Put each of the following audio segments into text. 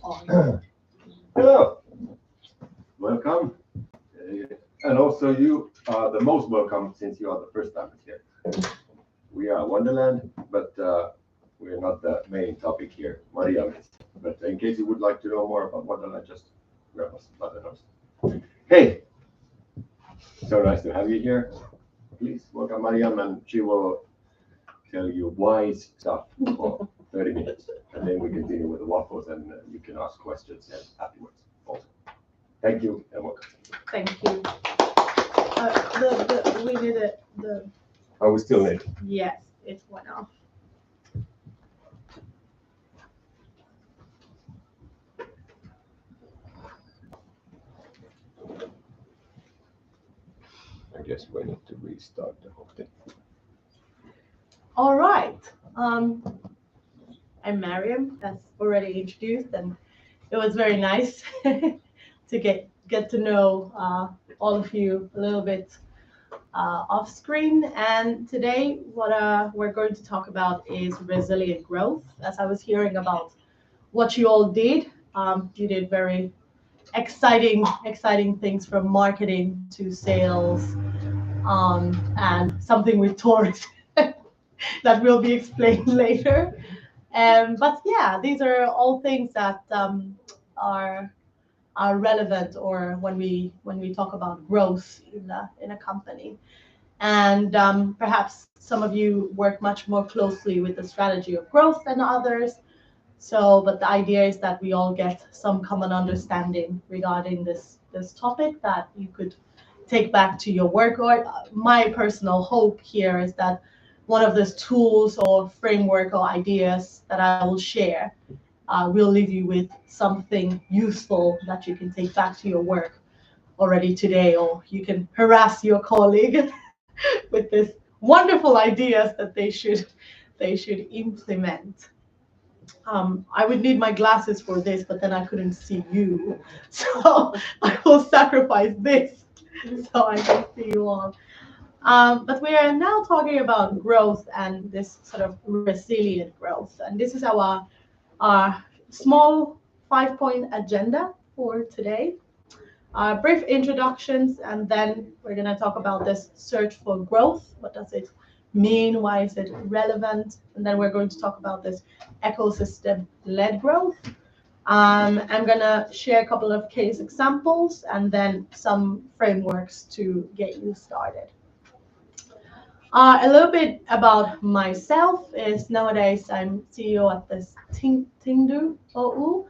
on. Hello, welcome. And also you are the most welcome since you are the first time here. We are Wonderland, but we're not the main topic here. Mariam is. But in case you would like to know more about Wonderland, just grab us by the nose. Hey, so nice to have you here. Please welcome Mariam, and she will tell you wise stuff for 30 minutes. And then we continue with the waffles, and you can ask questions and afterwards also. Thank you and welcome. Thank you. We did it. Are we still late? Yes, it went off. I guess we need to restart the whole thing. All right. I'm Mariam, as already introduced, and it was very nice to get to know all of you a little bit off screen. And today, what we're going to talk about is resilient growth. As I was hearing about what you all did, you did very exciting things from marketing to sales, and something with tourists that will be explained later. But yeah, these are all things that are relevant, or when we talk about growth in a company. And perhaps some of you work much more closely with the strategy of growth than others. So, but the idea is that we all get some common understanding regarding this topic that you could take back to your work. Or my personal hope here is that one of these tools or framework or ideas that I will share will leave you with something useful that you can take back to your work already today, or you can harass your colleague with this wonderful ideas that they should implement. I would need my glasses for this, but then I couldn't see you. So I will sacrifice this so I can see you all. But we are now talking about growth and this sort of resilient growth. And this is our small 5-point agenda for today. Brief introductions, and then we're going to talk about this search for growth. What does it mean? Why is it relevant? And then we're going to talk about this ecosystem-led growth. I'm going to share a couple of case examples and then some frameworks to get you started. A little bit about myself is nowadays I'm CEO at this Tindu OU.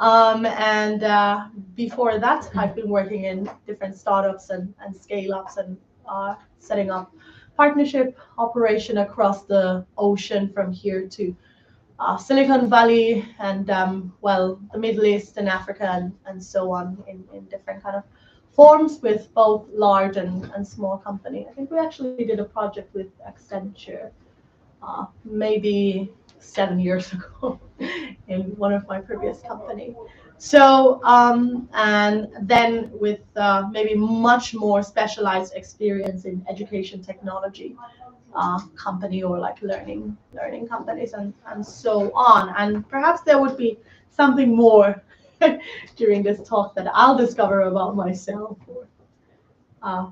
And before that, I've been working in different startups and scale-ups and setting up partnership operation across the ocean from here to Silicon Valley and the Middle East and Africa and so on in different kind of forms with both large and small company. I think we actually did a project with Accenture maybe 7 years ago in one of my previous company. So and then with maybe much more specialized experience in education technology company, or like learning companies and so on. And perhaps there would be something more during this talk that I'll discover about myself, or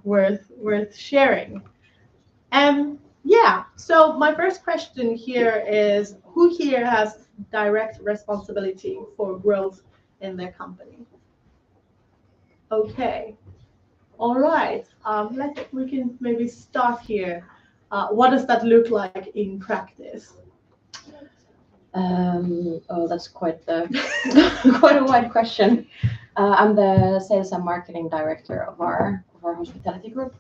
worth sharing. Yeah, so my first question here is, who here has direct responsibility for growth in their company? Okay, all right. We can maybe start here. What does that look like in practice? That's quite a wide question. I'm the sales and marketing director of our hospitality group.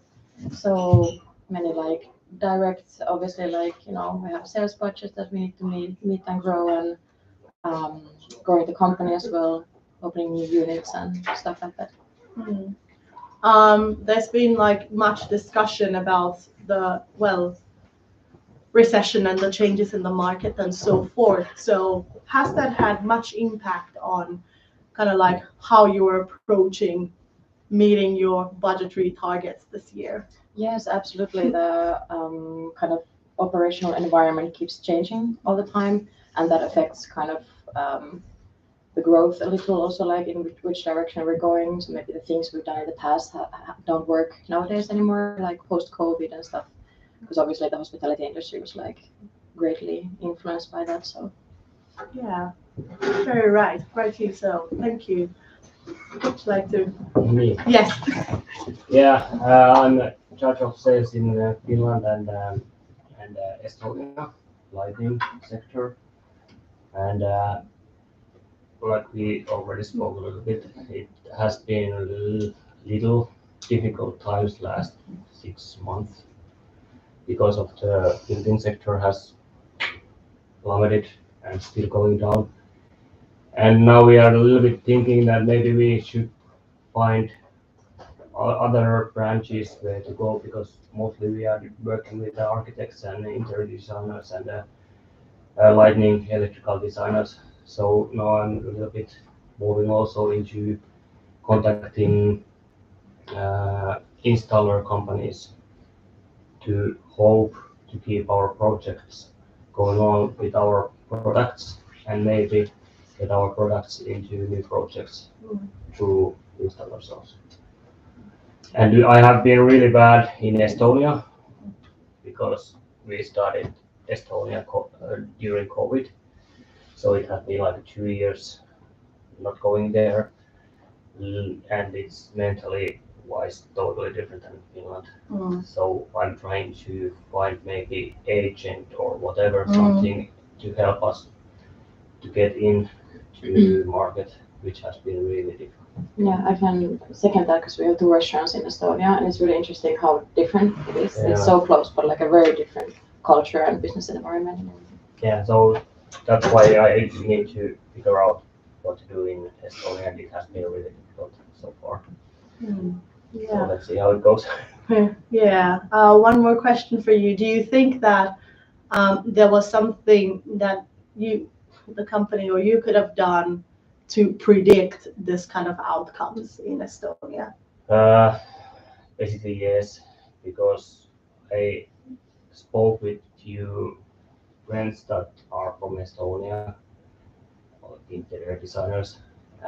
So many like direct, obviously, like, you know, we have sales budgets that we need to meet and grow, and growing the company as well, opening new units and stuff like that. There's been like much discussion about the recession and the changes in the market and so forth. So has that had much impact on kind of like how you are approaching meeting your budgetary targets this year? Yes, absolutely. The kind of operational environment keeps changing all the time, and that affects kind of the growth a little, also like in which direction we're going. So maybe the things we've done in the past don't work nowadays anymore, like post-COVID and stuff. Because obviously the hospitality industry was like greatly influenced by that. So Yeah, very right. Rightly so. Thank you. Would you like to? Me. Yes. Yeah, I'm in charge of sales in Finland and Estonia, lighting sector. And like we already spoke a little bit, it has been a little difficult times last 6 months because of the building sector has plummeted and still going down. And now we are a little bit thinking that maybe we should find other branches where to go, because mostly we are working with the architects and interior designers and lighting electrical designers. So now I'm a little bit moving also into contacting installer companies to hope to keep our projects going on with our products and maybe get our products into new projects through installers also. And I have been really bad in Estonia because we started Estonia during COVID. So it has been like 2 years not going there. And it's mentally wise totally different than Finland. So I'm trying to find maybe agent or whatever, something to help us to get in to the market, which has been really difficult. yeah, I can second that because we have 2 restaurants in Estonia, and it's really interesting how different it is. Yeah. It's so close, but like a very different culture and business environment. Yeah, so that's why I need to figure out what to do in Estonia, and it has been really difficult so far. So Yeah. let's see how it goes. Yeah. One more question for you. Do you think that there was something that you, the company, or you could have done to predict this kind of outcomes in Estonia? Basically, yes, because I spoke with few friends that are from Estonia, or interior designers,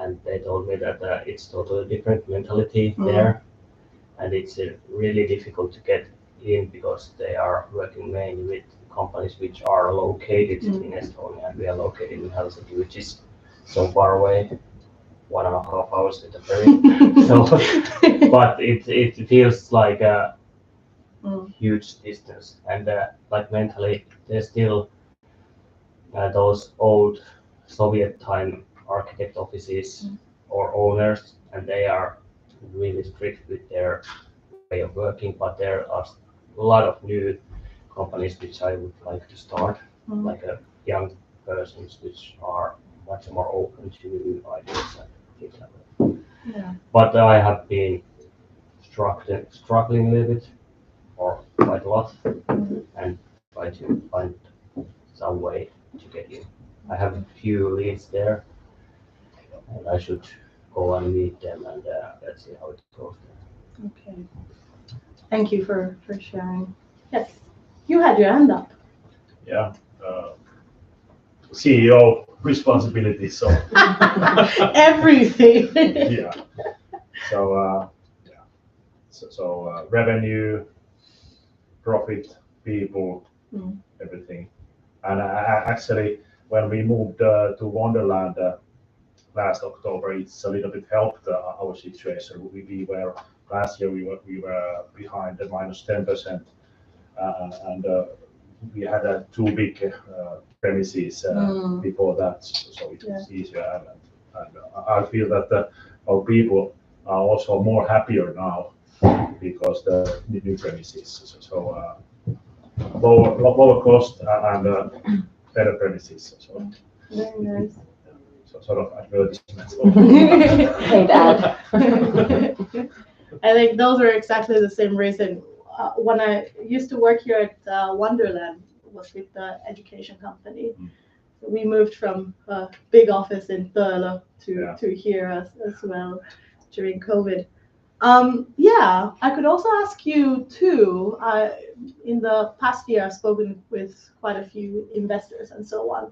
and they told me that it's totally different mentality there, and it's really difficult to get in because they are working mainly with companies which are located in Estonia, and we are located in Helsinki, which is so far away, 1.5 hours with the ferry. So, but it feels like a huge distance, and like mentally, there's still those old Soviet time architect offices or owners, and they are really strict with their way of working. But there are a lot of new companies which I would like to start, like young persons which are much more open to new ideas and things like that. Yeah. But I have been struggling a little bit, or quite a lot, and try to find some way to get in. I have a few leads there, and I should go and meet them, and let's see how it goes. Okay. Thank you for sharing. Yes, you had your hand up. Yeah, CEO responsibility. So Everything. yeah. So So revenue, profit, people, everything. And actually, when we moved to Wonderland last October, it's a little bit helped our situation. We were last year we were behind the -10%, and we had 2 big premises before that, so it was easier. And I feel that our people are also more happier now because the new premises. So lower cost and better premises. So Very nice. so sort of advertisement. Paid ad. I think those are exactly the same reason. When I used to work here at Wonderland, was with the education company. We moved from a big office in Töölö to here as well during COVID. Yeah, I could also ask you too. In the past year, I've spoken with quite a few investors and so on.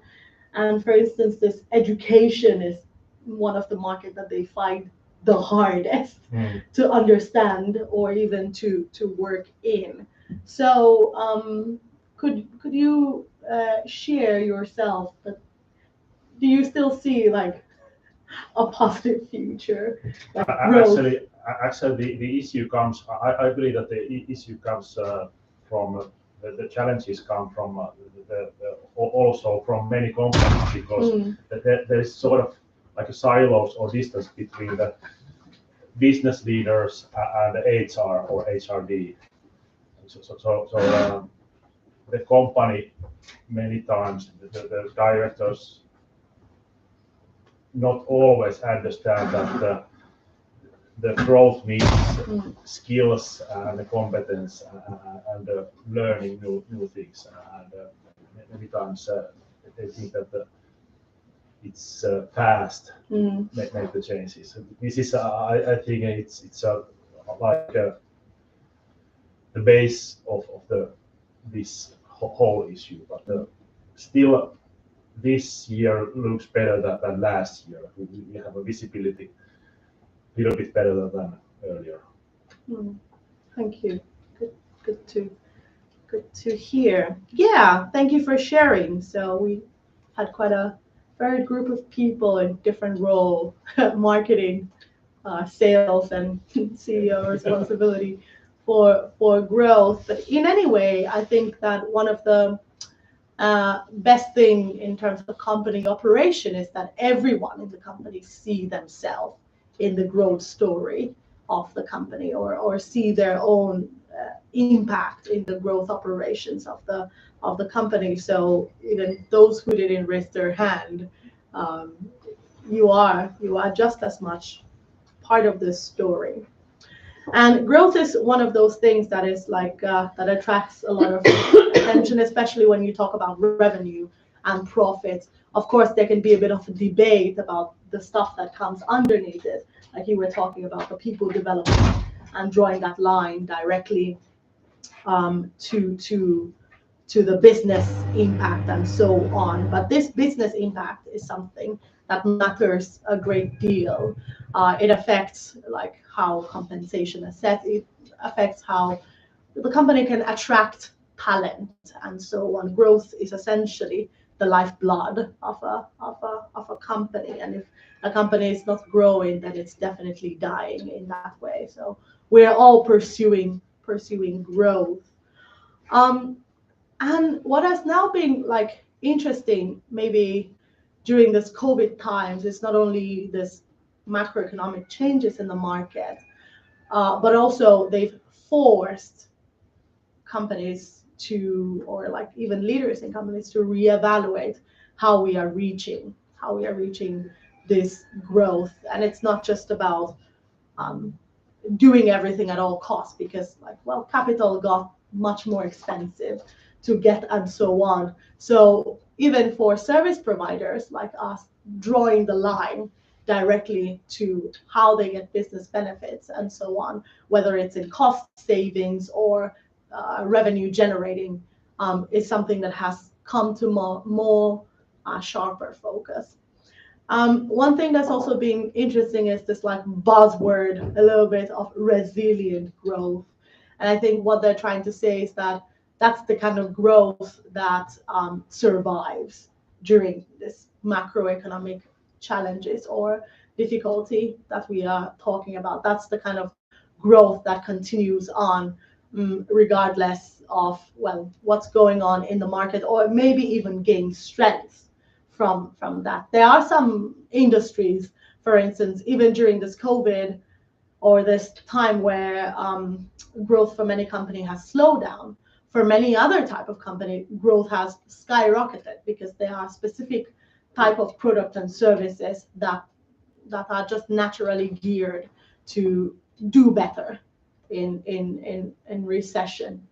And for instance, this education is one of the market that they find the hardest to understand or even to work in. So could you share yourself that do you still see like a positive future, like growth? Actually, the issue comes. I believe that the issue comes from the challenges come from also from many companies because there is sort of like a silos or distance between the business leaders and the HR or HRD. So the company many times the directors not always understand that the growth needs skills and the competence and learning new things. And many times they think that it's fast make the changes. This is I think it's like the base of this whole issue. But still, this year looks better than last year. We have a visibility a little bit better than earlier. Thank you. Good to hear. Yeah, thank you for sharing. So we had quite a varied group of people in different roles, marketing, sales, and CEO responsibility for growth. But in any way, I think that one of the best thing in terms of company operation is that everyone in the company see themselves in the growth story of the company or see their own impact in the growth operations of the company. So even those who didn't raise their hand, you are just as much part of this story. And growth is one of those things that is like that attracts a lot of attention, especially when you talk about revenue and profits. Of course, there can be a bit of a debate about the stuff that comes underneath it, like you were talking about the people development and drawing that line directly to the business impact and so on. But this business impact is something that matters a great deal. It affects like how compensation is set. It affects how the company can attract talent and so on. Growth is essentially the lifeblood of a company, and if a company is not growing, then it's definitely dying in that way. So we're all pursuing growth. And what has now been like interesting, maybe during this COVID times, is not only this macroeconomic changes in the market, but also they've forced companies to, or like even leaders in companies to reevaluate how we are reaching this growth. And it's not just about doing everything at all costs, because like, well, capital got much more expensive to get and so on. So even for service providers like us, drawing the line directly to how they get business benefits and so on, whether it's in cost savings or revenue generating, is something that has come to more sharper focus. One thing that's also been interesting is this like buzzword, a little bit of resilient growth. And I think what they're trying to say is that that's the kind of growth that survives during this macroeconomic challenges or difficulty that we are talking about. That's the kind of growth that continues on regardless of, well, what's going on in the market, or maybe even gain strength from that. There are some industries, for instance, even during this COVID or this time where growth for many companies has slowed down. For many other type of company, growth has skyrocketed because there are specific type of product and services that are just naturally geared to do better in recession.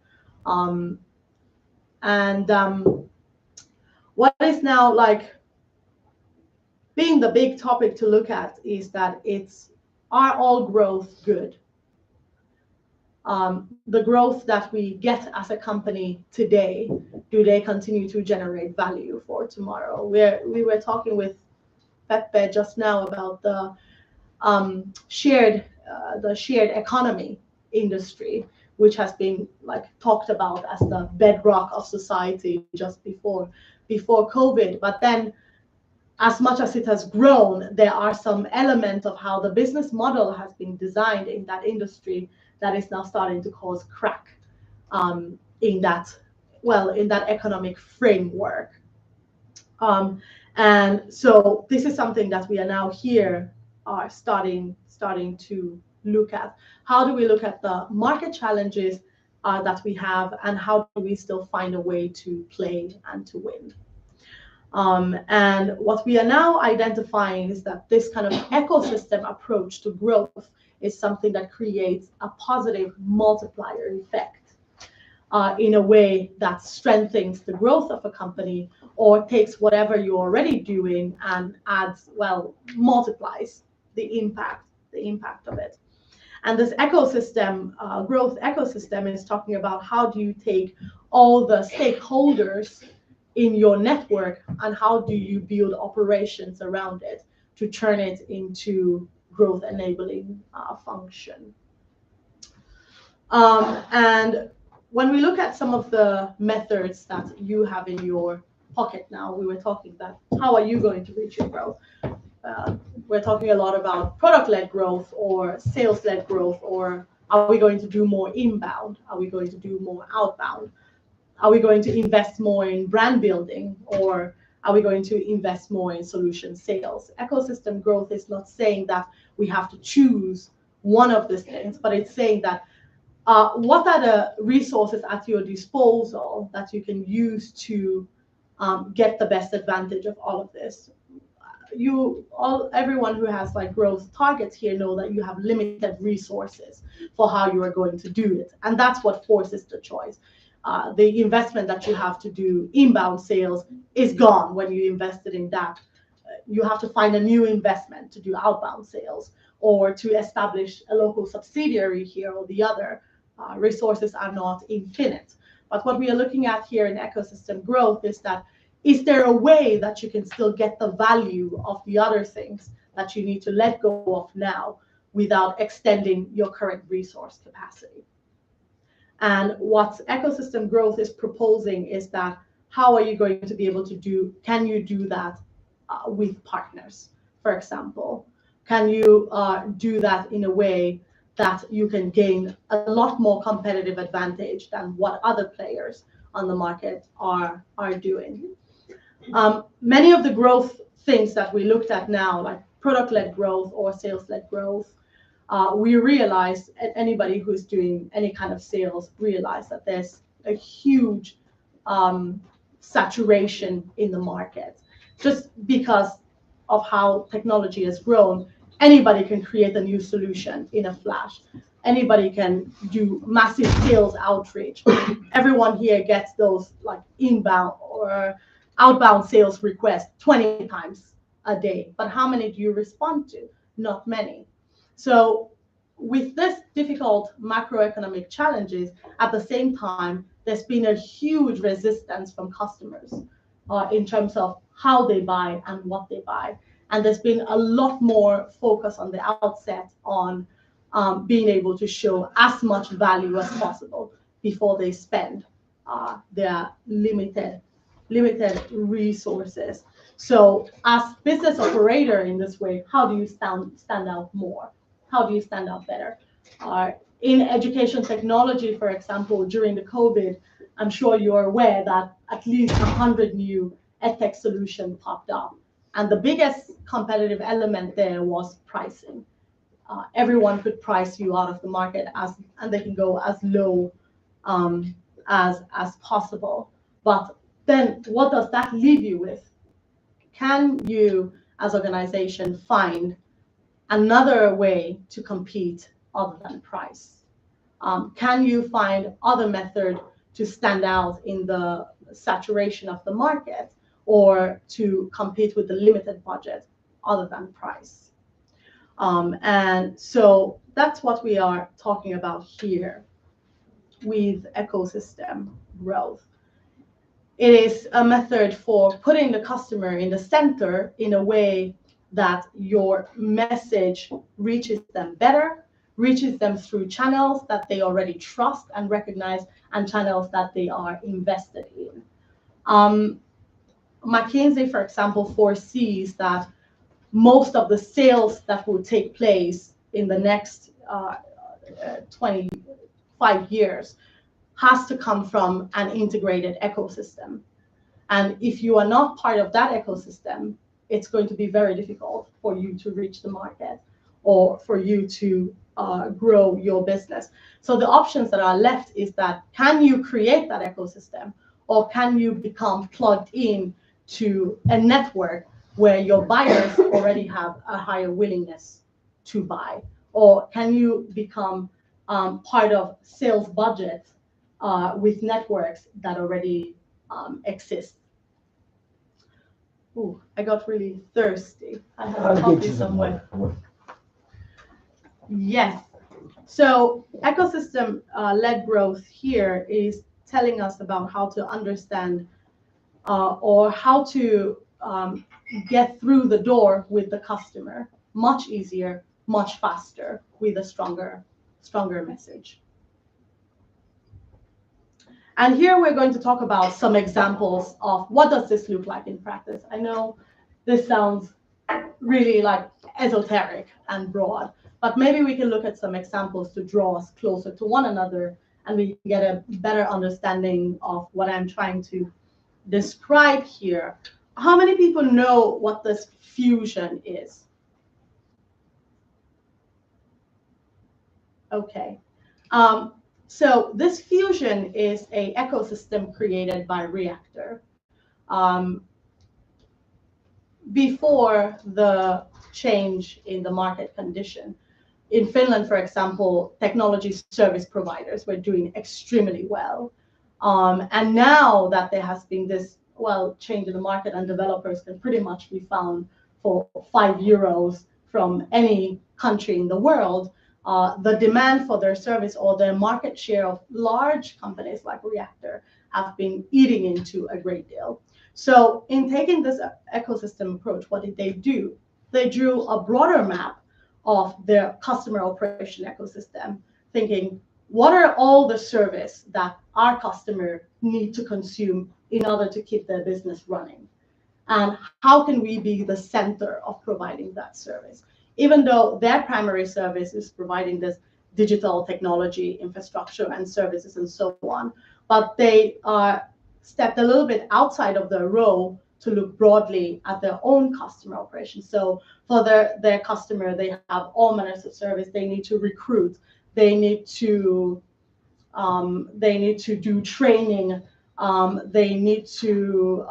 What is now like being the big topic to look at is that are all growth good? The growth that we get as a company today, do they continue to generate value for tomorrow? We were talking with Pepe just now about the shared economy industry, which has been like talked about as the bedrock of society just before COVID. But then, as much as it has grown, there are some elements of how the business model has been designed in that industry that is now starting to cause crack in that economic framework. And so this is something that we are now here are starting to look at. How do we look at the market challenges that we have, and how do we still find a way to play and to win? And what we are now identifying is that this kind of ecosystem approach to growth is something that creates a positive multiplier effect in a way that strengthens the growth of a company, or takes whatever you're already doing and adds, multiplies the impact of it. And this ecosystem, growth ecosystem, is talking about how do you take all the stakeholders in your network and how do you build operations around it to turn it into growth enabling function. And when we look at some of the methods that you have in your pocket now, we were talking about how are you going to reach your growth? We're talking a lot about product-led growth or sales-led growth, or are we going to do more inbound? Are we going to do more outbound? Are we going to invest more in brand building, or are we going to invest more in solution sales? Ecosystem growth is not saying that we have to choose one of these things, but it's saying that what are the resources at your disposal that you can use to get the best advantage of all of this? Everyone who has like growth targets here know that you have limited resources for how you are going to do it, and that's what forces the choice. The investment that you have to do inbound sales is gone when you invested in that. You have to find a new investment to do outbound sales, or to establish a local subsidiary here or the other. Resources are not infinite. But what we are looking at here in ecosystem growth is that, is there a way that you can still get the value of the other things that you need to let go of now without extending your current resource capacity? And what ecosystem growth is proposing is that, how are you going to be able to do, can you do that with partners, for example? Can you do that in a way that you can gain a lot more competitive advantage than what other players on the market are doing? Many of the growth things that we looked at now, like product-led growth or sales-led growth, we realize, anybody who's doing any kind of sales realize that there's a huge saturation in the market. Just because of how technology has grown, anybody can create a new solution in a flash. Anybody can do massive sales outreach. Everyone here gets those like inbound or outbound sales requests 20 times a day. But how many do you respond to? Not many. So with this difficult macroeconomic challenges, at the same time, there's been a huge resistance from customers in terms of how they buy and what they buy. And there's been a lot more focus on the outset on being able to show as much value as possible before they spend their limited resources. So as business operator in this way, how do you stand out more? How do you stand out better? In education technology, for example, during the COVID, I'm sure you're aware that at least 100 new edtech solutions popped up. And the biggest competitive element there was pricing. Everyone could price you out of the market, and they can go as low as possible. But then what does that leave you with? Can you, as an organization, find another way to compete other than price? Can you find other method to stand out in the saturation of the market, or to compete with the limited budget other than price? And so that's what we are talking about here with ecosystem growth. It is a method for putting the customer in the center in a way that your message reaches them better, reaches them through channels that they already trust and recognize, and channels that they are invested in. McKinsey, for example, foresees that most of the sales that will take place in the next 25 years has to come from an integrated ecosystem. And if you are not part of that ecosystem, it's going to be very difficult for you to reach the market or for you to grow your business. So the options that are left is that, can you create that ecosystem, or can you become plugged in to a network where your buyers already have a higher willingness to buy? Or can you become part of sales budgets with networks that already exist? Ooh, I got really thirsty. I have a coffee somewhere. Yes. So ecosystem-led growth here is telling us about how to understand or how to get through the door with the customer much easier, much faster, with a stronger message. And here we're going to talk about some examples of what does this look like in practice. I know this sounds really like esoteric and broad, but maybe we can look at some examples to draw us closer to one another, and we get a better understanding of what I'm trying to describe here. How many people know what this fusion is? Okay. So this fusion is an ecosystem created by Reactor before the change in the market condition. In Finland, for example, technology service providers were doing extremely well. And now that there has been this, change in the market, and developers can pretty much be found for €5 from any country in the world, the demand for their service or their market share of large companies like Reactor have been eating into a great deal. So in taking this ecosystem approach, what did they do? They drew a broader map of their customer operation ecosystem, thinking, what are all the service that our customer need to consume in order to keep their business running? And how can we be the center of providing that service? Even though their primary service is providing this digital technology infrastructure and services and so on, but they stepped a little bit outside of their role to look broadly at their own customer operations. So for their customer, they have all manners of service. They need to recruit. They need to do training. They need to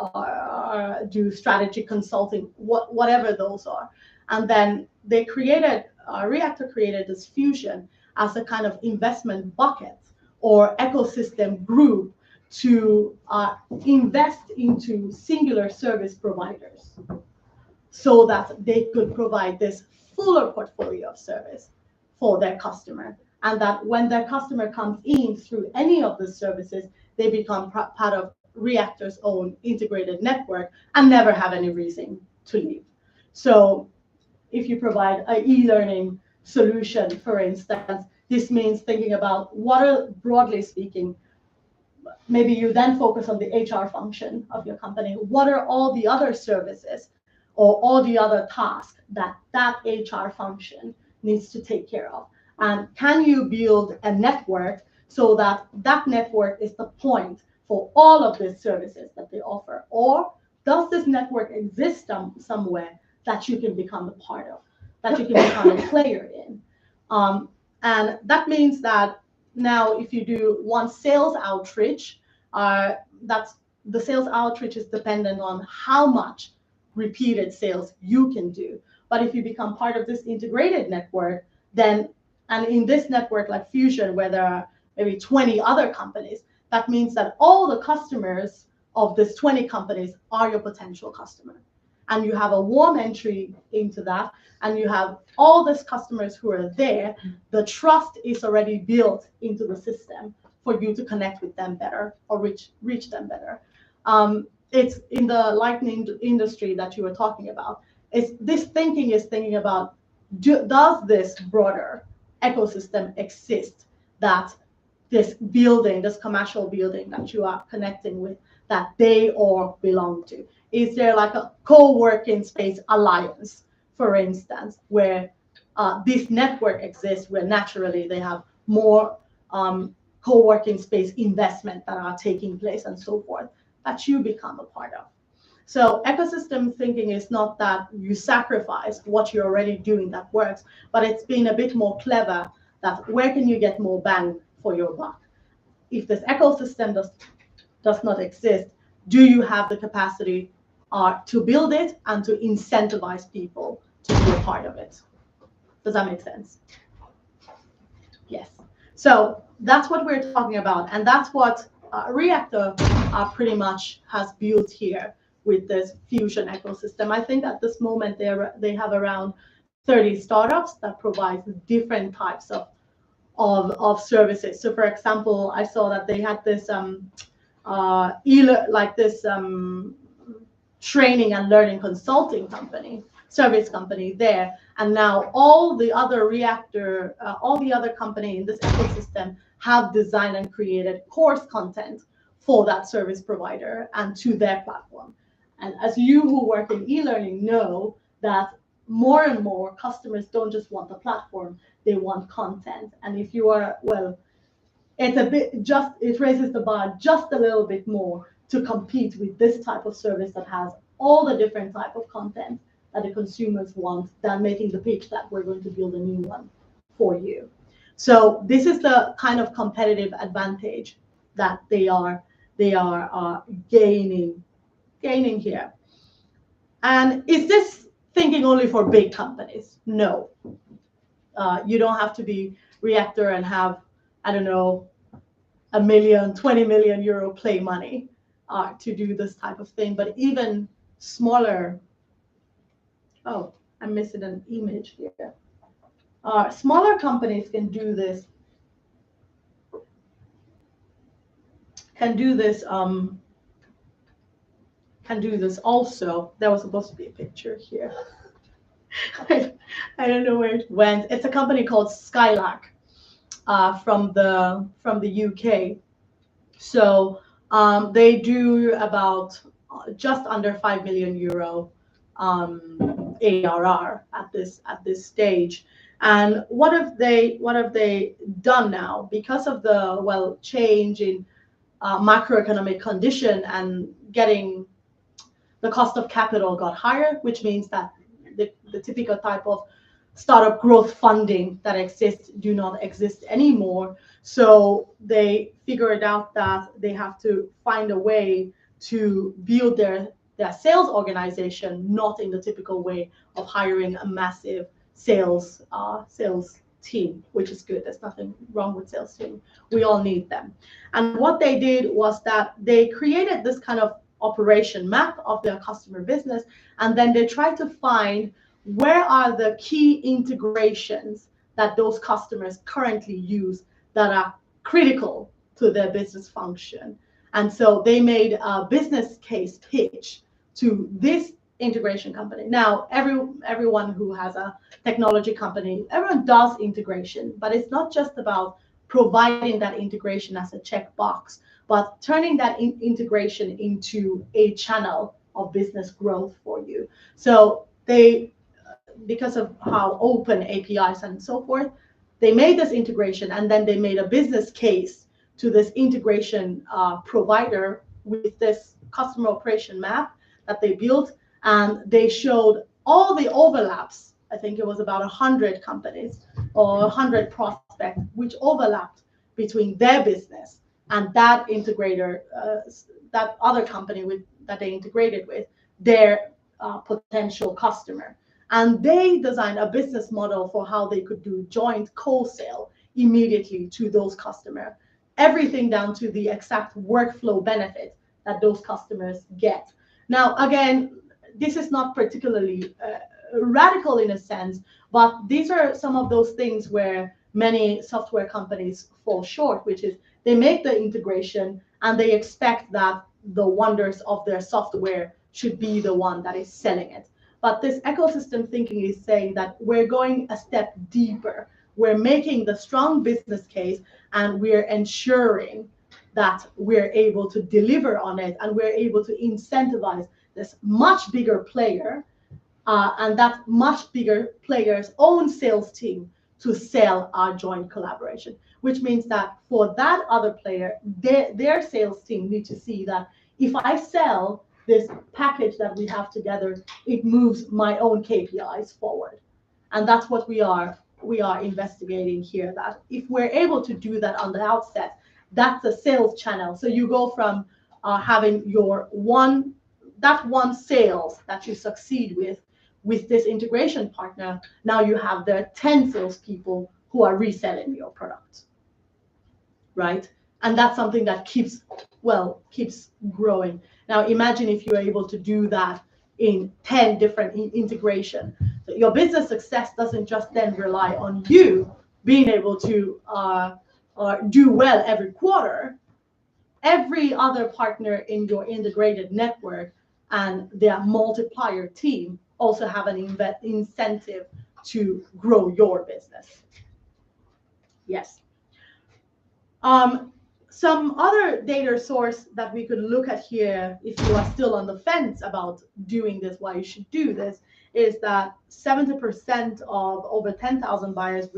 do strategy consulting, whatever those are. And then they Reactor created this fusion as a kind of investment bucket or ecosystem group to invest into singular service providers so that they could provide this fuller portfolio of service for their customer. And that when their customer comes in through any of the services, they become part of Reactor's own integrated network and never have any reason to leave. So if you provide an e-learning solution, for instance, this means thinking about what are, broadly speaking, maybe you then focus on the HR function of your company. What are all the other services or all the other tasks that HR function needs to take care of? And can you build a network so that network is the point for all of the services that they offer? Or does this network exist somewhere that you can become a part of, that you can become a player in? And that means that now if you do one sales outreach, the sales outreach is dependent on how much repeated sales you can do. But if you become part of this integrated network, then, and in this network like Fusion, where there are maybe 20 other companies, that means that all the customers of these 20 companies are your potential customer. And you have a warm entry into that, and you have all these customers who are there. The trust is already built into the system for you to connect with them better or reach them better. It's in the lightning industry that you were talking about. this thinking is thinking about, does this broader ecosystem exist, that this building, this commercial building that you are connecting with, that they all belong to? Is there like a co-working space alliance, for instance, where this network exists, where naturally they have more co-working space investment that are taking place and so forth, that you become a part of? So ecosystem thinking is not that you sacrifice what you're already doing that works, but it's being a bit more clever, that where can you get more bang for your buck? If this ecosystem does not exist, do you have the capacity to build it and to incentivize people to be a part of it? Does that make sense? Yes. So that's what we're talking about, and that's what Reactor pretty much has built here with this fusion ecosystem. I think at this moment they have around 30 startups that provide different types of services. So for example, I saw that they had this training and learning consulting company, service company there, and now all the other companies in this ecosystem have designed and created course content for that service provider and to their platform. And as you who work in e-learning know, that more and more customers don't just want the platform, they want content. And if you are, well, it raises the bar just a little bit more to compete with this type of service that has all the different type of content that the consumers want, than making the pitch that we're going to build a new one for you. So this is the kind of competitive advantage that they are gaining here. And is this thinking only for big companies? No. You don't have to be Reactor and have, I don't know, 1 million, 20 million euro play money to do this type of thing. But even smaller, oh, I'm missing an image here. Smaller companies can do this. Can do this also. There was supposed to be a picture here. I don't know where it went. It's a company called Skylark from the UK. So they do about just under 5 million euro ARR at this stage. And what have they done now, because of the change in macroeconomic condition and getting the cost of capital got higher, which means that the typical type of startup growth funding that exists do not exist anymore. So they figured out that they have to find a way to build their sales organization, not in the typical way of hiring a massive sales team, which is good. There's nothing wrong with sales team. We all need them. And what they did was that they created this kind of operation map of their customer business, and then they tried to find where are the key integrations that those customers currently use that are critical to their business function. And so they made a business case pitch to this integration company. Now, everyone who has a technology company, everyone does integration, but it's not just about providing that integration as a checkbox, but turning that integration into a channel of business growth for you. So they, because of how open APIs and so forth, they made this integration, and then they made a business case to this integration provider with this customer operation map that they built, and they showed all the overlaps. I think it was about 100 companies or 100 prospects which overlapped between their business and that integrator, that other company that they integrated with, their potential customer. And they designed a business model for how they could do joint co-sale immediately to those customers, everything down to the exact workflow benefit that those customers get. Now, again, this is not particularly radical in a sense, but these are some of those things where many software companies fall short, which is they make the integration and they expect that the wonders of their software should be the one that is selling it. But this ecosystem thinking is saying that we're going a step deeper. We're making the strong business case, and we're ensuring that we're able to deliver on it, and we're able to incentivize this much bigger player and that much bigger player's own sales team to sell our joint collaboration, which means that for that other player, their sales team need to see that if I sell this package that we have together, it moves my own KPIs forward. And that's what we are investigating here, that if we're able to do that on the outset, that's a sales channel. So you go from having your one sales that you succeed with this integration partner. Now you have the 10 salespeople who are reselling your product, right? And that's something that keeps growing. Now imagine if you're able to do that in 10 different integration. So your business success doesn't just then rely on you being able to do well every quarter. Every other partner in your integrated network and their multiplier team also have an incentive to grow your business. Yes. Some other data source that we could look at here, if you are still on the fence about doing this, why you should do this, is that 70% of over 10,000 buyers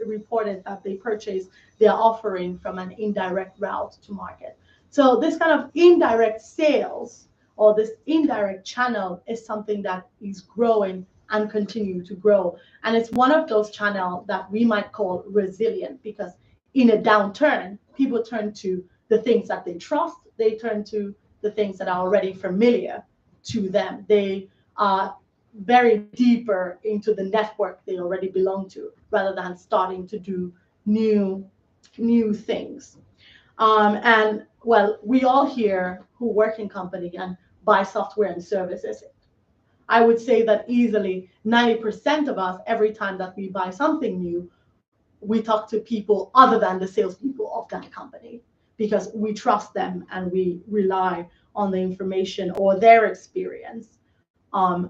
reported that they purchased their offering from an indirect route to market. So this kind of indirect sales or this indirect channel is something that is growing and continue to grow. And it's one of those channels that we might call resilient, because in a downturn, people turn to the things that they trust. They turn to the things that are already familiar to them. They are very deeper into the network they already belong to, rather than starting to do new things. And well, we all here who work in company and buy software and services, I would say that easily 90% of us, every time that we buy something new, we talk to people other than the salespeople of that company, because we trust them and we rely on the information or their experience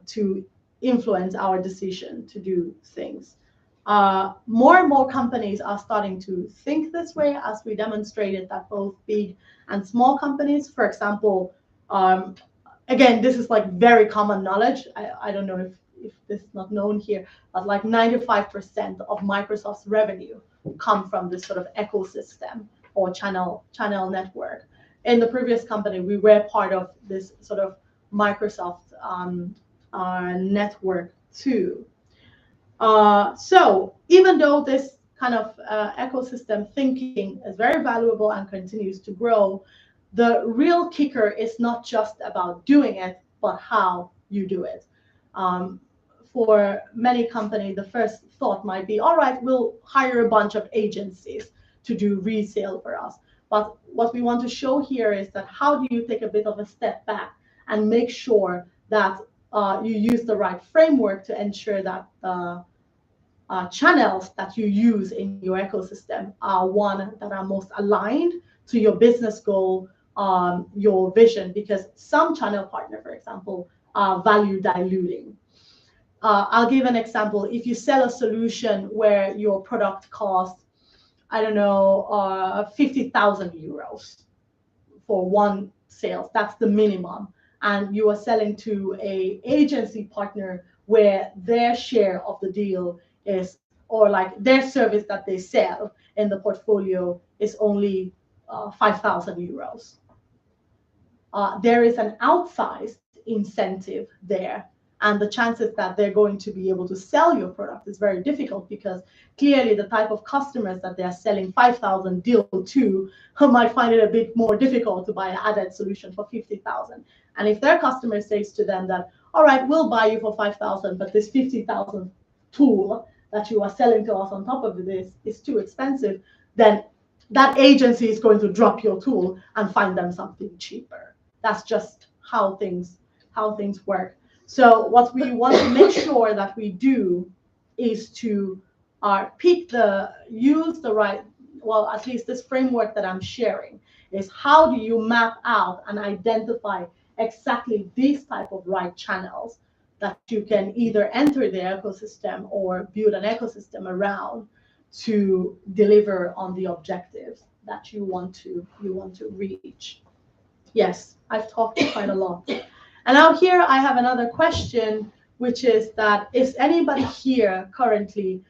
to influence our decision to do things. More and more companies are starting to think this way, as we demonstrated that both big and small companies, for example, again, this is like very common knowledge. I don't know if this is not known here, but like 95% of Microsoft's revenue come from this sort of ecosystem or channel network. In the previous company, we were part of this sort of Microsoft network too. So even though this kind of ecosystem thinking is very valuable and continues to grow, the real kicker is not just about doing it, but how you do it. For many companies, the first thought might be, all right, we'll hire a bunch of agencies to do resale for us. But what we want to show here is that how do you take a bit of a step back and make sure that you use the right framework to ensure that the channels that you use in your ecosystem are one that are most aligned to your business goal, your vision, because some channel partner, for example, are value diluting. I'll give an example. If you sell a solution where your product costs, I don't know, 50,000 euros for one sales, that's the minimum. And you are selling to an agency partner where their share of the deal is, or like their service that they sell in the portfolio is only 5,000 euros. There is an outsized incentive there. And the chances that they're going to be able to sell your product is very difficult, because clearly the type of customers that they're selling 5,000 deal to might find it a bit more difficult to buy an added solution for 50,000. And if their customer says to them that, all right, we'll buy you for 5,000, but this 50,000 tool that you are selling to us on top of this is too expensive, then that agency is going to drop your tool and find them something cheaper. That's just how things work. So what we want to make sure that we do is to use the right, well, at least this framework that I'm sharing is how do you map out and identify exactly these type of right channels that you can either enter the ecosystem or build an ecosystem around to deliver on the objectives that you want to reach. Yes, I've talked quite a lot. And now here I have another question, which is that, is anybody here currently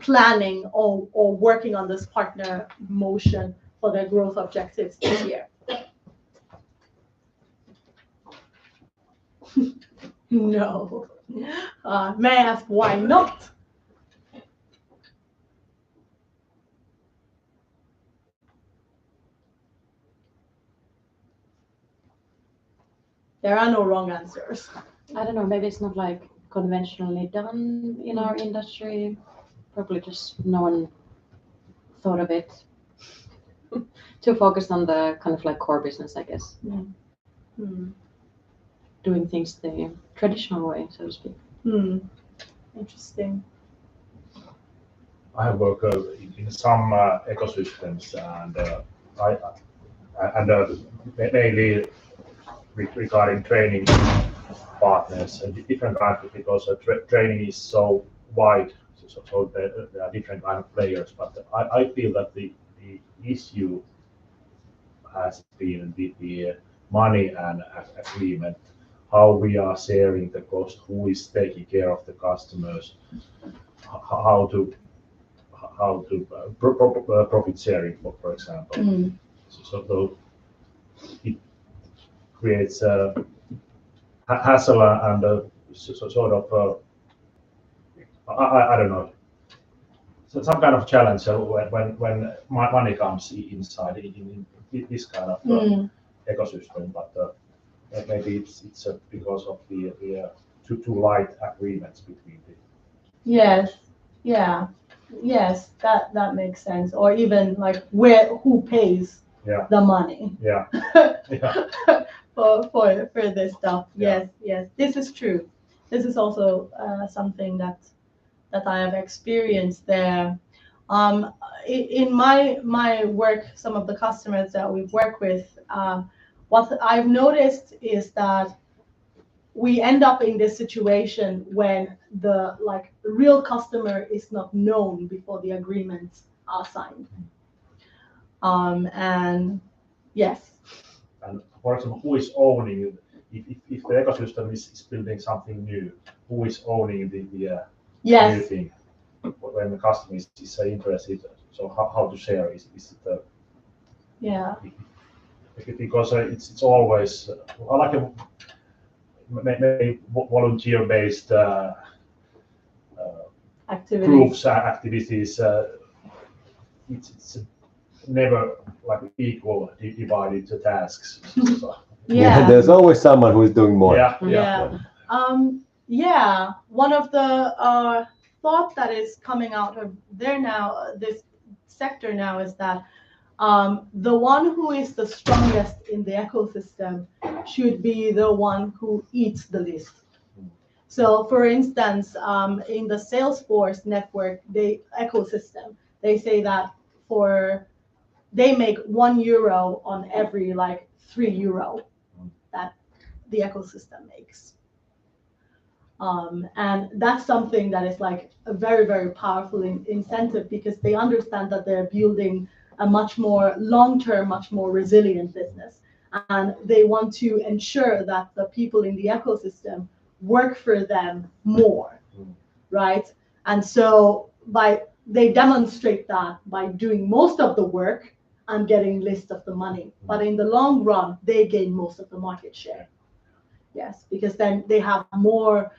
planning or working on this partner motion for their growth objectives this year? No. May I ask why not? There are no wrong answers. I don't know, maybe it's not like conventionally done in our industry. Probably just no one thought of it. Too focused on the kind of like core business, I guess. Doing things the traditional way, so to speak. Interesting. I have worked in some ecosystems, and mainly regarding training partners and different kinds, because training is so wide, so there are different kind of players. But I feel that the issue has been the money and agreement, how we are sharing the cost, who is taking care of the customers, how to profit sharing, for example. So it creates a hassle and sort of I don't know, so some kind of challenge when money comes inside in this kind of ecosystem. But maybe it's because of the too light agreements between the. Yes. Yeah. Yes, that makes sense. Or even like who pays the money for this stuff. Yes. This is true. This is also something that I have experienced there. In my work, some of the customers that we work with, what I've noticed is that we end up in this situation when the real customer is not known before the agreements are signed. And yes. And for example, who is owning if the ecosystem is building something new? Who is owning the new thing? When the customer is interested, so how to share? Is it because it's always like a maybe volunteer-based groups activities. It's never like equal divided to tasks. So. There's always someone who is doing more. One of the thought that is coming out of there now, this sector now, is that the one who is the strongest in the ecosystem should be the one who eats the least. So, for instance, in the Salesforce network, ecosystem, they say that they make €1 on every €3 that the ecosystem makes. And that's something that is like a very, very powerful incentive, because they understand that they're building a much more long-term, much more resilient business. And they want to ensure that the people in the ecosystem work for them more, right? And so they demonstrate that by doing most of the work and getting list of the money. But in the long run, they gain most of the market share. Yes, because then they have more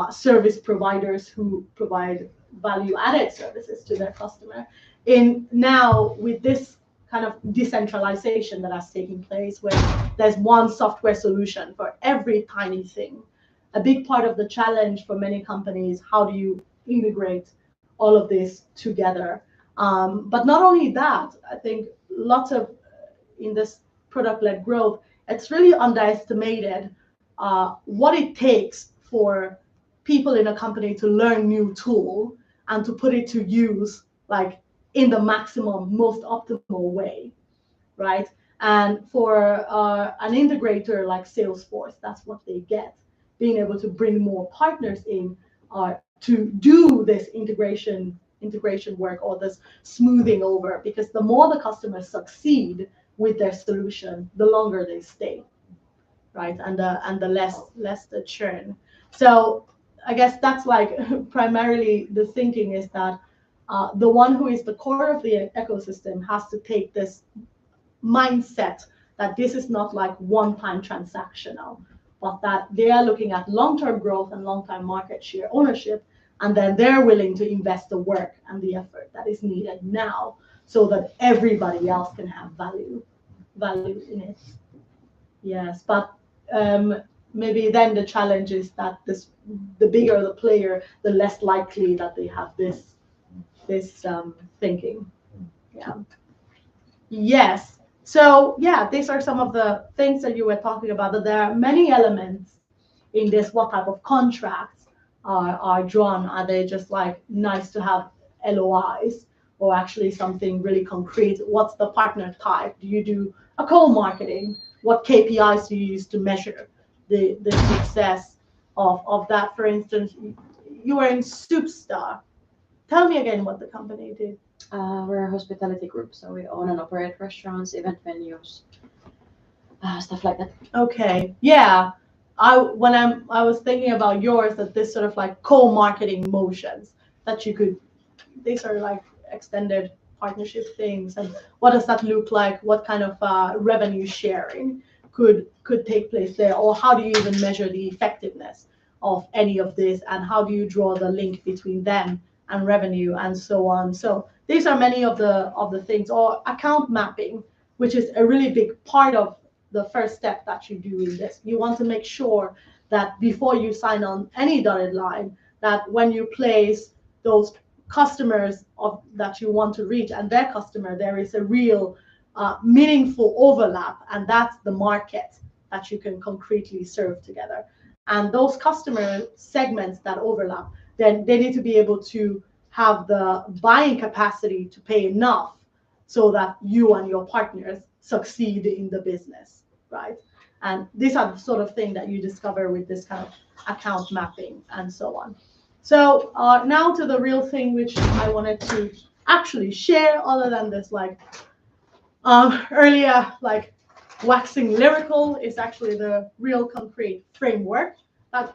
service providers who provide value-added services to their customer. Now with this kind of decentralization that has taken place, where there's one software solution for every tiny thing, a big part of the challenge for many companies, how do you integrate all of this together? But not only that, I think lots of in this product-led growth, it's really underestimated what it takes for people in a company to learn new tool and to put it to use in the maximum, most optimal way, right? And for an integrator like Salesforce, that's what they get, being able to bring more partners in to do this integration work or this smoothing over, because the more the customers succeed with their solution, the longer they stay, right? And the less the churn. So I guess that's like primarily the thinking is that the one who is the core of the ecosystem has to take this mindset that this is not like one-time transactional, but that they are looking at long-term growth and long-term market share ownership, and then they're willing to invest the work and the effort that is needed now so that everybody else can have value in it. Yes, but maybe then the challenge is that the bigger the player, the less likely that they have this thinking. Yeah. Yes. So yeah, these are some of the things that you were talking about, that there are many elements in this. What type of contracts are drawn? Are they just like nice to have LOIs, or actually something really concrete? What's the partner type? Do you do a co-marketing? What KPIs do you use to measure the success of that? For instance, you were in Superstar. Tell me again what the company did. We're a hospitality group, so we own and operate restaurants, event venues, stuff like that. Okay, yeah. I was thinking about yours, that this sort of like co-marketing motions that you could, these are like extended partnership things, and what does that look like? What kind of revenue sharing could take place there, or how do you even measure the effectiveness of any of this, and how do you draw the link between them and revenue and so on? So these are many of the things. Or account mapping, which is a really big part of the first step that you do in this. You want to make sure that before you sign on any dotted line, that when you place those customers that you want to reach and their customer, there is a real meaningful overlap, and that's the market that you can concretely serve together. And those customer segments that overlap, then they need to be able to have the buying capacity to pay enough so that you and your partners succeed in the business, right? And these are the sort of thing that you discover with this kind of account mapping and so on. So now to the real thing, which I wanted to actually share, other than this like earlier like waxing lyrical, is actually the real concrete framework.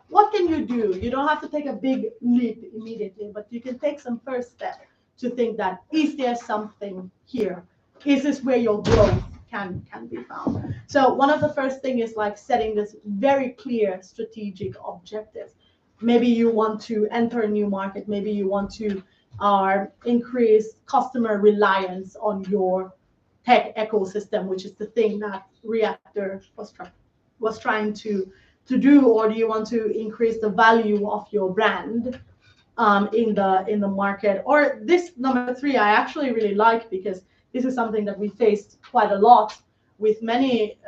What can you do? You don't have to take a big leap immediately, but you can take some first step to think that, is there something here? Is this where your growth can be found? So one of the first thing is like setting this very clear strategic objectives. Maybe you want to enter a new market. Maybe you want to increase customer reliance on your tech ecosystem, which is the thing that Reactor was trying to do. Or do you want to increase the value of your brand in the market? Or this number 3 I actually really like, because this is something that we faced quite a lot with many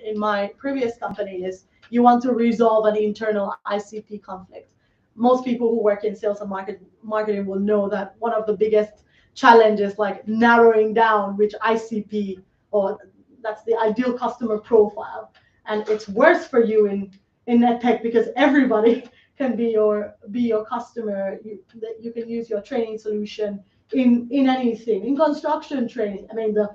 in my previous company, is you want to resolve an internal ICP conflict. Most people who work in sales and marketing will know that one of the biggest challenges, like narrowing down which ICP, or that's the ideal customer profile. And it's worse for you in EdTech, because everybody can be your customer. You can use your training solution in anything, in construction training. I mean, the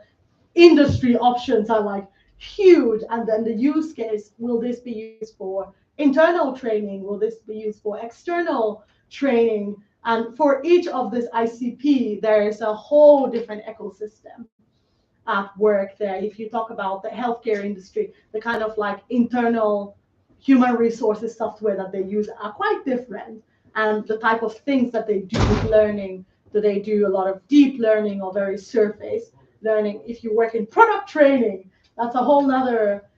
industry options are like huge, and then the use case, will this be used for internal training? Will this be used for external training? And for each of this ICP, there is a whole different ecosystem at work there. If you talk about the healthcare industry, the kind of like internal human resources software that they use are quite different. And the type of things that they do with learning, do they do a lot of deep learning or very surface learning? If you work in product training, that's a whole nother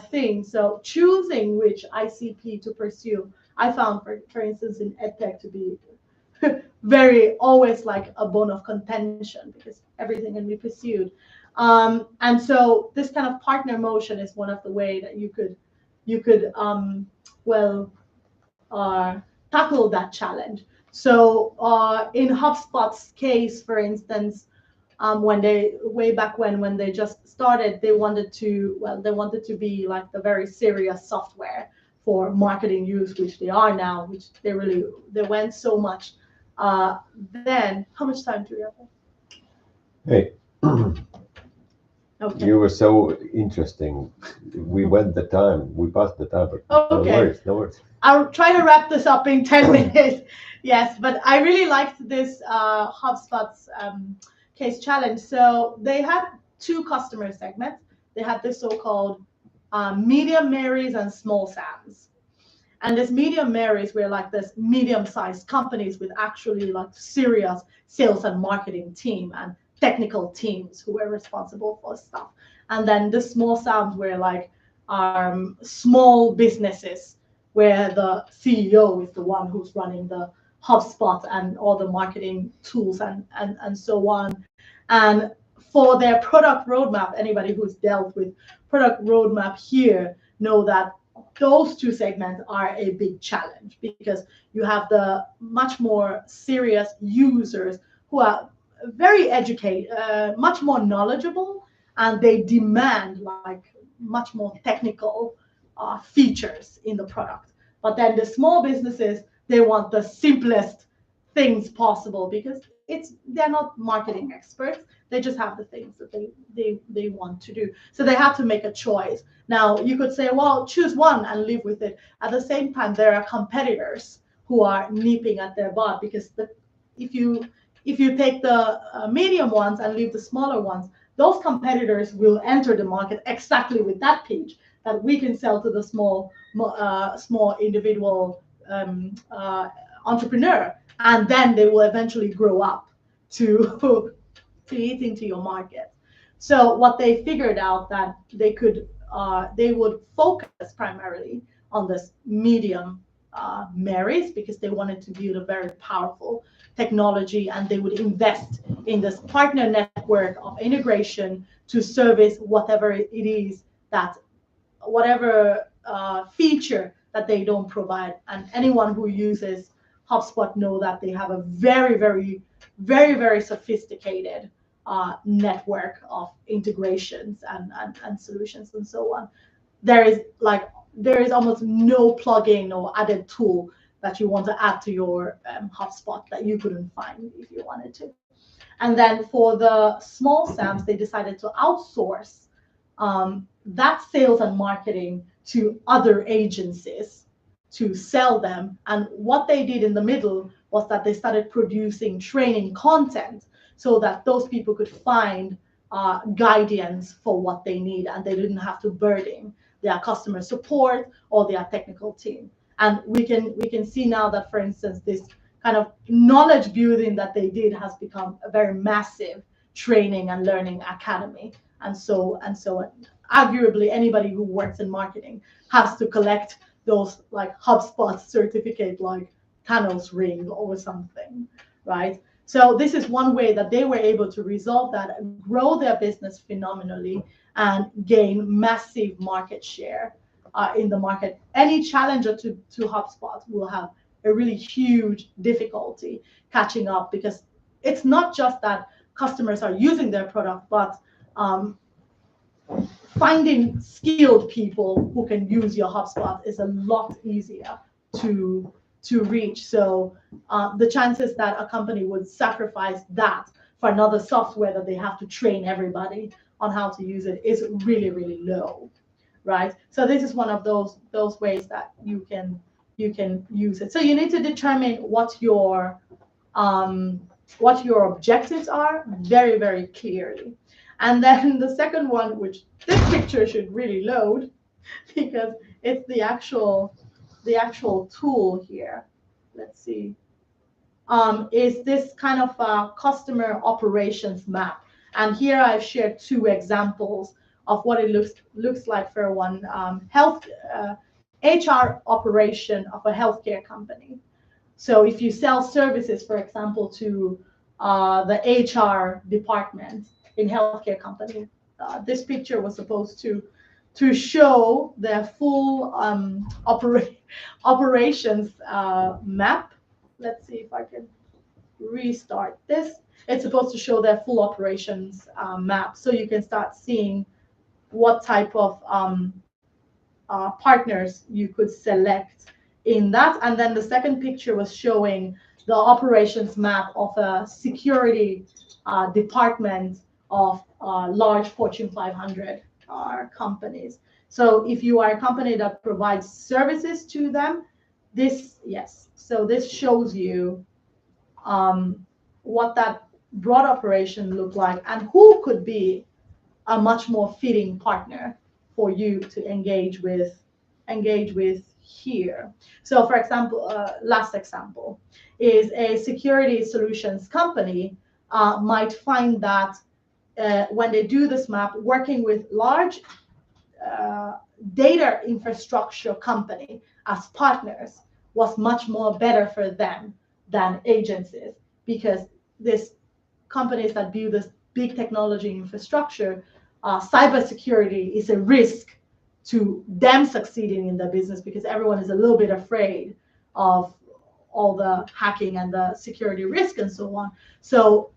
thing. So choosing which ICP to pursue, I found, for instance, in EdTech to be very always like a bone of contention, because everything can be pursued. And so this kind of partner motion is one of the way that you could tackle that challenge. So in HubSpot's case, for instance, when they just started, they wanted to be like the very serious software for marketing use, which they are now, which they went so much. Then how much time do we have? Hey, Okay. you were so interesting. We went the time. We passed the time, but Okay. no worries, no worries. I'll try to wrap this up in 10 minutes. Yes, but I really liked this HubSpot's case challenge. So they had two customer segments. They had the so-called medium Marys and small Sams. And this medium Marys were like this medium-sized companies with actually like serious sales and marketing team and technical teams who were responsible for stuff. And then the small Sams were like small businesses where the CEO is the one who's running the HubSpot and all the marketing tools and so on. And for their product roadmap, anybody who's dealt with product roadmap here know that those two segments are a big challenge because you have the much more serious users who are very educated, much more knowledgeable, and they demand like much more technical features in the product. But then the small businesses, they want the simplest things possible because they're not marketing experts. They just have the things that they want to do. So they have to make a choice. Now you could say, well, choose one and live with it. At the same time, there are competitors who are nipping at their butt because if you take the medium ones and leave the smaller ones, those competitors will enter the market exactly with that pitch that we can sell to the small individual entrepreneur, and then they will eventually grow up to eat into your market. So what they figured out that they would focus primarily on this medium Marys because they wanted to build a very powerful technology, and they would invest in this partner network of integration to service whatever it is that whatever feature that they don't provide. And anyone who uses HubSpot know that they have a very sophisticated network of integrations and solutions and so on. There is almost no plugin or added tool that you want to add to your HubSpot that you couldn't find if you wanted to. And then for the small Sams, they decided to outsource that sales and marketing to other agencies to sell them. And what they did in the middle was that they started producing training content so that those people could find guidance for what they need, and they didn't have to burden their customer support or their technical team. And we can see now that, for instance, this kind of knowledge building that they did has become a very massive training and learning academy. And so arguably anybody who works in marketing has to collect those like HubSpot certificate like Thanos ring or something, right? So this is one way that they were able to resolve that, grow their business phenomenally, and gain massive market share in the market. Any challenger to HubSpot will have a really huge difficulty catching up because it's not just that customers are using their product, but finding skilled people who can use your HubSpot is a lot easier to reach. So the chances that a company would sacrifice that for another software that they have to train everybody on how to use it is really low, right? So this is one of those ways that you can use it. So you need to determine what your objectives are very clearly. And then the second one, which this picture should really load because it's the actual tool here. Let's see. Is this kind of a customer operations map. And here I've shared two examples of what it looks like for one HR operation of a healthcare company. So if you sell services, for example, to the HR department in healthcare company, this picture was supposed to show their full operations map. Let's see if I can restart this. It's supposed to show their full operations map, so you can start seeing what type of partners you could select in that. And then the second picture was showing the operations map of a security department of large Fortune 500 companies. So if you are a company that provides services to them, this shows you what that broad operation looked like and who could be a much more fitting partner for you to engage with here. So for example, last example is a security solutions company might find that when they do this map, working with large data infrastructure company as partners was much more better for them than agencies, because these companies that build this big technology infrastructure, cybersecurity is a risk to them succeeding in their business, because everyone is a little bit afraid of all the hacking and the security risk and so on. So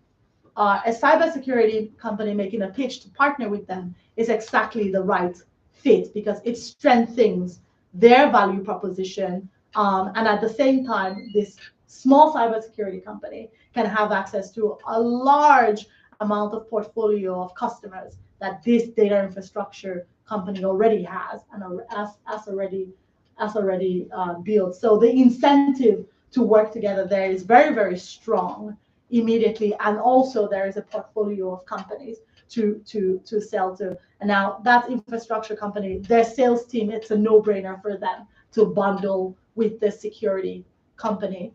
a cybersecurity company making a pitch to partner with them is exactly the right fit, because it strengthens their value proposition. And at the same time, this small cybersecurity company can have access to a large amount of portfolio of customers that this data infrastructure company already has and has already built. So the incentive to work together there is very, very strong immediately, and also there is a portfolio of companies to sell to. And now that infrastructure company, their sales team, it's a no-brainer for them to bundle with the security company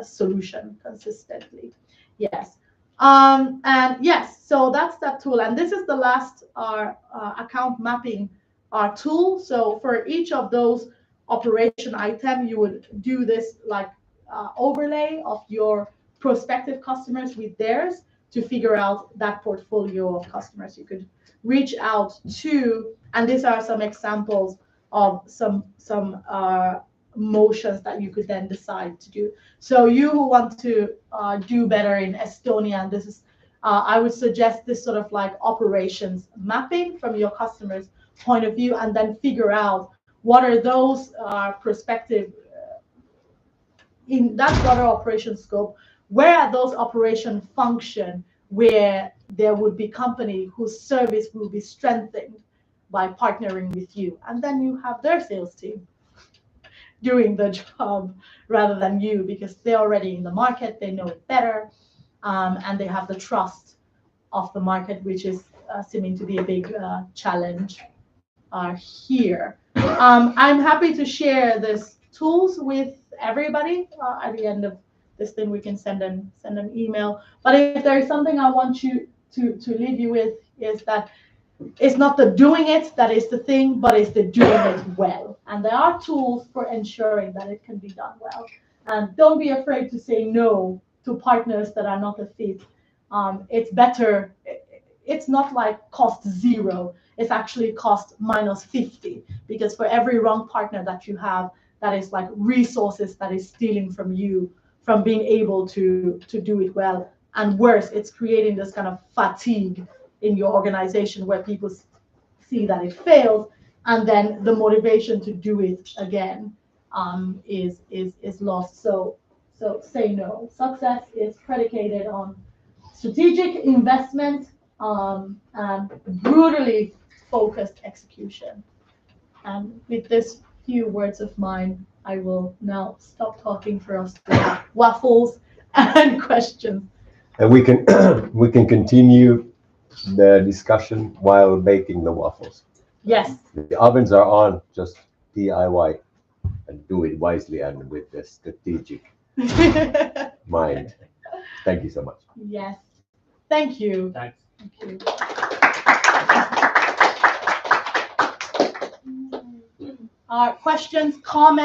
solution consistently. Yes. And yes, so that's that tool. And this is the last account mapping tool. So for each of those operation item, you would do this like overlay of your prospective customers with theirs to figure out that portfolio of customers you could reach out to. And these are some examples of some motions that you could then decide to do. So you who want to do better in Estonia, and this is I would suggest this sort of like operations mapping from your customers' point of view, and then figure out what are those prospective in that broader operation scope, where are those operation function where there would be company whose service will be strengthened by partnering with you, and then you have their sales team doing the job rather than you, because they're already in the market, they know it better, and they have the trust of the market, which is seeming to be a big challenge here. I'm happy to share these tools with everybody. At the end of this thing, we can send an email. But if there is something I want you to leave you with, is that it's not the doing it that is the thing, but it's the doing it well. And there are tools for ensuring that it can be done well. And don't be afraid to say no to partners that are not a fit. It's better. It's not like cost zero. It's actually cost minus 50, because for every wrong partner that you have, that is like resources that is stealing from you from being able to do it well. And worse, it's creating this kind of fatigue in your organization where people see that it fails, and then the motivation to do it again is lost. So say no. Success is predicated on strategic investment and brutally focused execution. And with this few words of mine, I will now stop talking for us to have waffles and questions. And we can we can continue the discussion while baking the waffles. Yes. The ovens are on, just DIY and do it wisely and with the strategic mind. Thank you so much. Yes. Thank you. Thanks. Thank you. Questions, comments?